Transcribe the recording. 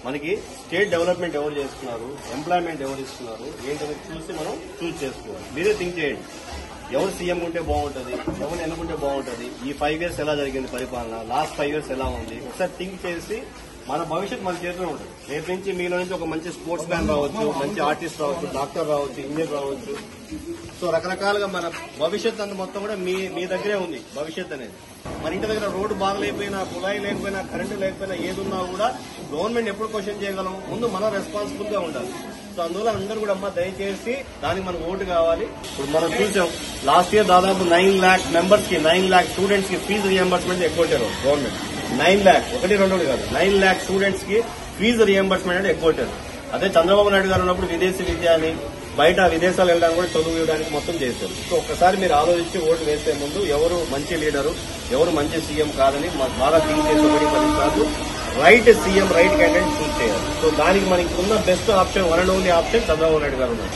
మనకి state development ఎవరు చేస్తున్నారు, ఎంప్లాయ్మెంట్ ఎవరు ఇస్తున్నారు ఏంటనేది చూసి మనం చూస్ చేసుకోవాలి. మీరే థింక్ చేయండి, ఎవరు సీఎం ఉంటే బాగుంటుంది, ఎవరు ఎన్నుకుంటే బాగుంటుంది, ఈ 5 years ఎలా జరిగింది పరిపాలన, లాస్ట్ 5 years ఎలా ఉంది, ఒకసారి థింక్ చేసి మన భవిష్యత్ మన చేతిలో ఉంటుంది. రేపు నుంచి మీలో నుంచి ఒక మంచి స్పోర్ట్స్ మ్యాన్ రావచ్చు, మంచి ఆర్టిస్ట్ రావచ్చు, డాక్టర్ రావచ్చు, ఇంజనీర్ రావచ్చు. సో రకరకాలుగా మన భవిష్యత్ అంత మొత్తం కూడా మీ దగ్గరే ఉంది భవిష్యత్ అనేది. మన ఇంటి దగ్గర రోడ్డు బాగలేకపోయినా, కుళాయి లేకపోయినా, కరెంటు లేకపోయినా, ఏదున్నా కూడా గవర్నమెంట్ ఎప్పుడు క్వశ్చన్ చేయగలం, ముందు మనం రెస్పాన్సిబుల్ గా ఉండాలి. సో అందువల్ల అందరూ కూడా అమ్మ దయచేసి దానికి మనకు ఓటు కావాలి. ఇప్పుడు మనం చూసాం లాస్ట్ ఇయర్ దాదాపు 9 lakh మెంబర్స్ కి, 9 lakh స్టూడెంట్స్ కి ఫీజు రియంబర్స్మెంట్ ఎగ్గొట్టారు గవర్నమెంట్. 9 lakh, 1-2 కాదు, 9 lakh స్టూడెంట్స్ కి ఫీజు రియంబర్స్మెంట్ అంటే ఎగ్గొట్టారు. అదే చంద్రబాబు నాయుడు గారు ఉన్నప్పుడు విదేశీ విద్య అని బయట విదేశాలు వెళ్ళడానికి కూడా చదువు ఇవ్వడానికి మొత్తం చేశారు. సో ఒక్కసారి మీరు ఆలోచించి ఓటు వేసే ముందు ఎవరు మంచి లీడరు, ఎవరు మంచి సీఎం కాదని బాగా థింక్ చేసి 10 రైట్ సీఎం, రైట్ క్యాండిడేట్ చూస్ చేయాలి. సో దానికి మనకి ఉన్న best option one and only option Chandrababu Naidu గారు ఉన్నారు.